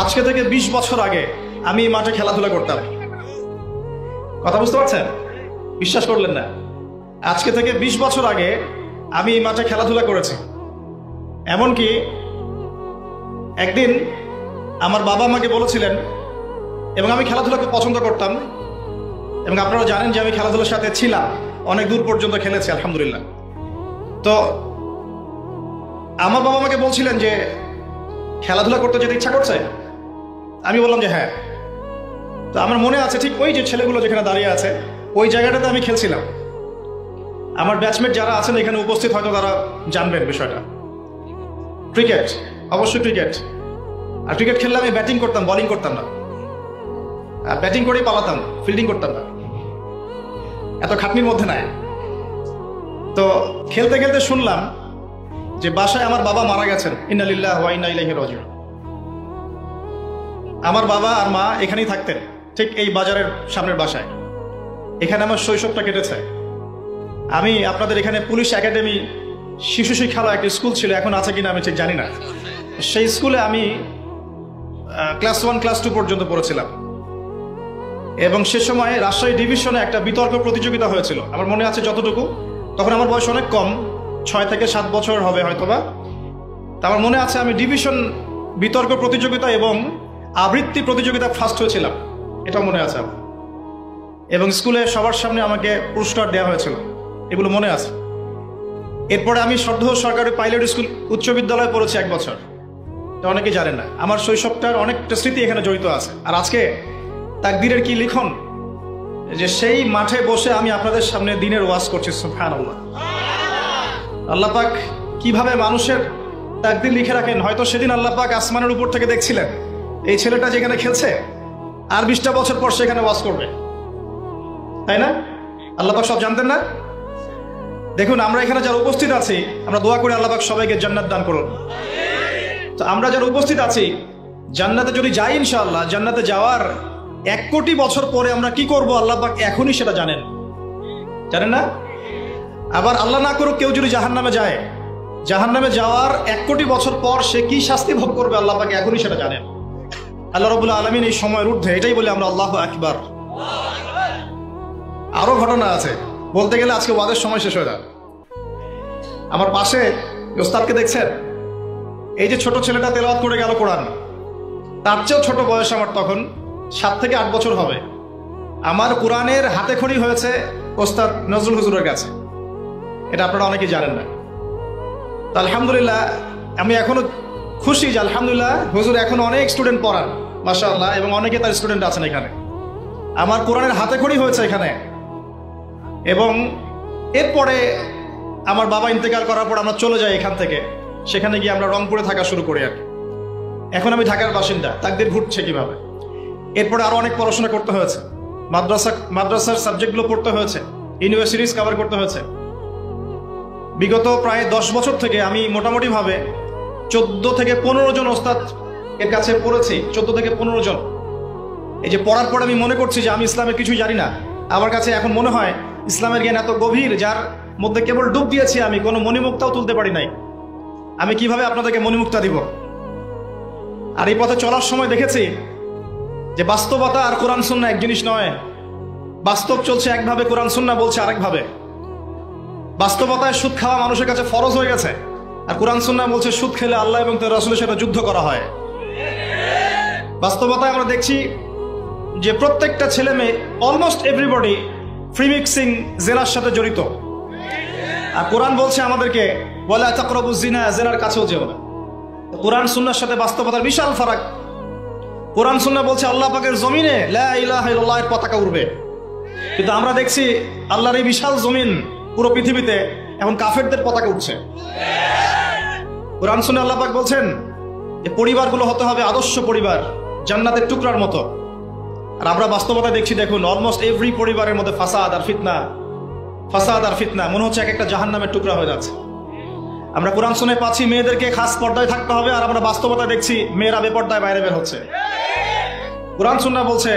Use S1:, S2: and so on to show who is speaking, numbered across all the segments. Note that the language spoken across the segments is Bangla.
S1: আজকে থেকে 20 বছর আগে আমি এই মাঠে খেলাধুলা করতাম। কথা বুঝতে পারছেন? বিশ্বাস করলেন না? আজকে থেকে 20 বছর আগে আমি এই মাঠে খেলাধুলা করেছি। এমনকি একদিন আমার বাবা আমাকে বলেছিলেন, এবং আমি খেলাধুলা খুব পছন্দ করতাম, এবং আপনারা জানেন যে আমি খেলাধুলার সাথে ছিলাম, অনেক দূর পর্যন্ত খেলেছি আলহামদুলিল্লাহ। তো আমার বাবা আমাকে বলছিলেন যে খেলাধুলা করতে যেতে ইচ্ছা করছে। আমি বললাম যে হ্যাঁ। তো আমার মনে আছে ঠিক ওই যে ছেলেগুলো যেখানে দাঁড়িয়ে আছে ওই জায়গাটাতে আমি খেলছিলাম। আমার ব্যাচমেট যারা আছেন এখানে উপস্থিত হয়তো তারা জানবেন বিষয়টা। ক্রিকেট, অবশ্যই ক্রিকেট। আর ক্রিকেট খেললে আমি ব্যাটিং করতাম, বোলিং করতাম না। আর ব্যাটিং করেই পালাতাম, ফিল্ডিং করতাম না, এত খাটনির মধ্যে নাই। তো খেলতে খেলতে শুনলাম যে বাসায় আমার বাবা মারা গেছেন, ইন্না লিল্লাহি ওয়া ইন্না ইলাইহি রাজিউন। আমার বাবা আর মা এখানেই থাকতেন, ঠিক এই বাজারের সামনের বাসায়। এখানে আমার শৈশবটা কেটেছে। আমি আপনাদের এখানে পুলিশ একাডেমি শিশু শিক্ষালয় একটা স্কুল ছিল, এখন আছে কিনা আমি ঠিক জানি না। সেই স্কুলে আমি ক্লাস 1 ক্লাস 2 পর্যন্ত পড়েছিলাম, এবং সে সময় রাজশাহী ডিভিশনে একটা বিতর্ক প্রতিযোগিতা হয়েছিল আমার মনে আছে যতটুকু। তখন আমার বয়স অনেক কম, 6 থেকে 7 বছর হবে হয়তোবা। তা আমার মনে আছে আমি ডিভিশন বিতর্ক প্রতিযোগিতা এবং আবৃত্তি প্রতিযোগিতা ফার্স্ট হয়েছিলাম, এটাও মনে আছে আমার। এবং স্কুলে সবার সামনে আমাকে পুরস্কার দেওয়া হয়েছিল, এগুলো মনে আছে। এরপরে আমি সরকারি পাইলট স্কুল উচ্চ বিদ্যালয়ে পড়েছি 1 বছর। এটা অনেকেই জানেন না। আমার শৈশবটার অনেকটা স্মৃতি এখানে জড়িত আছে। আর আজকে তাকদীরের কি লিখন যে সেই মাঠে বসে আমি আপনাদের সামনে দ্বীনের ওয়াজ করছি। সুবহানাল্লাহ। আল্লাহ পাক কিভাবে মানুষের তাকদীর লিখে রাখেন। হয়তো সেদিন আল্লাহ পাক আসমানের উপর থেকে দেখছিলেন এই ছেলেটা যেখানে খেলছে আর 20টা বছর পর সেখানে ওয়াজ করবে, তাই না? আল্লাহ পাক সব জানতেন না? দেখুন, আমরা এখানে যারা উপস্থিত আছি আমরা দোয়া করি আল্লাহ পাক সবাইকে জান্নাত দান করুন। তো আমরা যারা উপস্থিত আছি জান্নাতে যদি যাই ইনশাআল্লাহ, জান্নাতে যাওয়ার 1 কোটি বছর পরে আমরা কি করব আল্লাহ পাক এখনই সেটা জানেন, জানেন না? আবার আল্লাহ না করুক কেউ যদি জাহান্নামে যায়, জাহান্নামে যাওয়ার 1 কোটি বছর পর সে কি শাস্তি ভোগ করবে আল্লাহ পাক এখনই সেটা জানেন। আল্লাহ রাব্বুল আলামিন এই সময়ের ঊর্ধ্বে, এটাই বলে আমরা আল্লাহু আকবার। আরো ঘটনা আছে, বলতে গেলে আজকে ওয়াজের সময় শেষ হয়ে যায়। আমার পাশে ওস্তাদকে দেখছেন, এই যে ছোট ছেলেটা তেলাওয়াত করে গেল কোরআন, তার চেয়েও ছোট বয়স আমার, তখন 7 থেকে 8 বছর হবে। আমার কোরআনের হাতে খড়ি হয়েছে ওস্তাদ নজরুল হুজুরের কাছে, এটা আপনারা অনেকেই জানেন না। তো আলহামদুলিল্লাহ আমি এখনো খুশি যে আলহামদুলিল্লাহ হুজুর এখন অনেক স্টুডেন্ট পড়ান মাশাআল্লাহ, এবং অনেকে তার স্টুডেন্ট আছেন এখানে। আমার কোরআনের হাতে খড়ি হয়েছে এখানে। এবং এরপরে আমার বাবা ইন্তেকাল করার পর আমরা চলে যাই এখান থেকে, সেখানে গিয়ে আমরা রংপুরে থাকা শুরু করি। আর এখন আমি ঢাকার বাসিন্দা। তাকদীর ঘুরছে কিভাবে। এরপরে আরো অনেক পড়াশোনা করতে হয়েছে, মাদ্রাসার সাবজেক্টগুলো পড়তে হয়েছে, ইউনিভার্সিটিজ কভার করতে হয়েছে। বিগত প্রায় 10 বছর থেকে আমি মোটামুটি ভাবে 14 থেকে 15 জন ওস্তাদ এর কাছে পড়েছি। 14 থেকে 15 জন। এই যে পড়ার পর আমি মনে করছি যে আমি ইসলামের কিছুই জানি না। আমার কাছে এখন মনে হয় ইসলামের জ্ঞান এত গভীর, যার মধ্যে কেবল ডুব দিয়েছি আমি, কোনো মণিমুক্তাও তুলতে পারি নাই। আমি কিভাবে আপনাদেরকে মণিমুক্তা দিব? আর এই পথে চলার সময় দেখেছি যে বাস্তবতা আর কোরআন সুন্নাহ এক জিনিস নয়। বাস্তব চলছে একভাবে, কোরআন সুন্নাহ বলছে আরেকভাবে। বাস্তবতায় সুদ খাওয়া মানুষের কাছে ফরজ হয়ে গেছে, আর কোরআন সুন্নাহ বলছে সুদ খেলে আল্লাহ এবং তার রাসূলের সাথে যুদ্ধ করা হয়। বাস্তবতায় আমরা দেখছি যে প্রত্যেকটা ছেলে মেয়ে, অলমোস্ট এভরিবডি ফ্রি মিক্সিং জেনার সাথে জড়িত। আর কোরআন বলছে আমাদেরকে ওয়ালা তাকরাবুজ জিনা, জেনার কাছেও যেও না। কোরআন সুন্নাহর সাথে বাস্তবতার বিশাল ফারাক। কোরআন সুন্নাহ বলছে আল্লাহ পাকের জমিনে লা ইলাহা ইল্লাল্লাহ এর পতাকা উড়বে, কিন্তু আমরা দেখছি আল্লাহর এই বিশাল জমিন পুরো পৃথিবীতে এখন কাফেরদের পতাকা উঠছে। কোরআন সুন্নাহ আল্লাহ পাক বলছেন যে পরিবারগুলো হতে হবে আদর্শ পরিবার, জান্নাতের টুকরার মতো। আর আমরা বাস্তবতা দেখছি, দেখুন অলমোস্ট এভরি পরিবারের মধ্যে ফাসাদ আর ফিতনা, মনে হচ্ছে এক একটা জাহান্নামের টুকরা হয়ে যাচ্ছে। আমরা কোরআন শুনে পাচ্ছি মেয়েদেরকে খাস পর্দায় থাকতে হবে, আর আমরা বাস্তবতা দেখছি মেয়েরা বেপর্দায় বাইরে বের হচ্ছে। কোরআন সুন্নাহ বলছে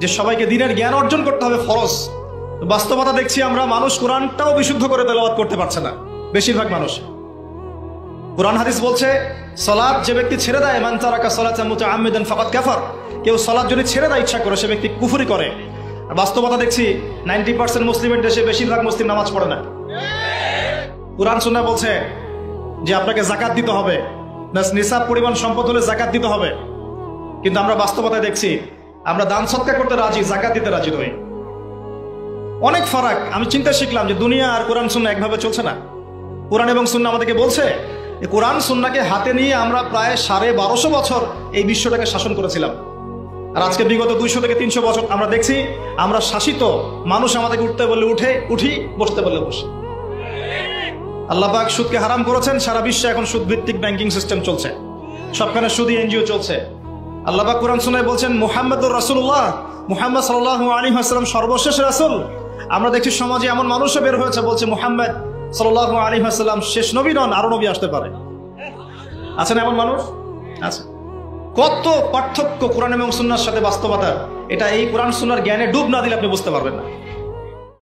S1: যে সবাইকে দ্বীনের জ্ঞান অর্জন করতে হবে ফরজ। বাস্তবতা দেখছি আমরা মানুষ কোরআনটাও বিশুদ্ধ করে তেলাওয়াত করতে পারছে না, বেশিরভাগ মানুষ। কুরআন হাদিস বলছে সালাত যে ব্যক্তি ছেড়ে দেয়, মান তারাকা সালাতান মুতাআম্মিদান ফাকাদ কাফার, কেউ সালাত যদি ছেড়ে দেয় ইচ্ছা করে সে ব্যক্তি কুফরি করে। আর বাস্তবতা দেখছি 90% মুসলিমের দেশে বেশিরভাগ মুসলিম নামাজ পড়ে না। কুরআন সুন্নাহ বলছে যে আপনাকে যাকাত দিতে হবে, নিসাব পরিমাণ সম্পদ হলে যাকাত দিতে হবে, কিন্তু আমরা বাস্তবতায় দেখছি আমরা দান সদকা করতে রাজি, যাকাত দিতে রাজি নই। অনেক ফারাক। আমি চিন্তা শিখলাম যে দুনিয়া আর কোরআন সুন্নাহ একভাবে চলছে না। কোরআন এবং সুন্নাহ আমাদেরকে বলছে যে কোরআন সুন্নাহকে হাতে নিয়ে আমরা প্রায় 1250 বছর এই বিশ্বটাকে শাসন করেছিলাম। আর আজকে বিগত 200 থেকে 300 বছর আমরা দেখছি আমরা শাসিত, মানুষ আমাদেরকে উঠতে বললে উঠি, বসতে বললে বসি। আল্লাহ পাক সুদকে হারাম করেছেন, সারা বিশ্বে এখন সুদ ভিত্তিক ব্যাংকিং সিস্টেম চলছে, সবখানে সুদী এনজিও চলছে। আল্লাহ পাক কোরআন সুন্নাহয় বলছেন মুহাম্মদুর রাসূলুল্লাহ, মুহাম্মদ সাল্লাল্লাহু আলাইহি ওয়াসাল্লাম সর্বশেষ রাসূল। আমরা দেখছি সমাজে এমন মানুষও বের হয়েছে বলছে মুহাম্মদ সাল্লাল্লাহু আলাইহি ওয়াসাল্লাম শেষ নবী নন, আরো নবী আসতে পারে। আছেন এমন মানুষ? আছে। কত পার্থক্য কোরআন এবং সুন্নাহর সাথে বাস্তবতার! এটা এই কোরআন সুন্নাহর জ্ঞানে ডুব না দিলে আপনি বুঝতে পারবেন না।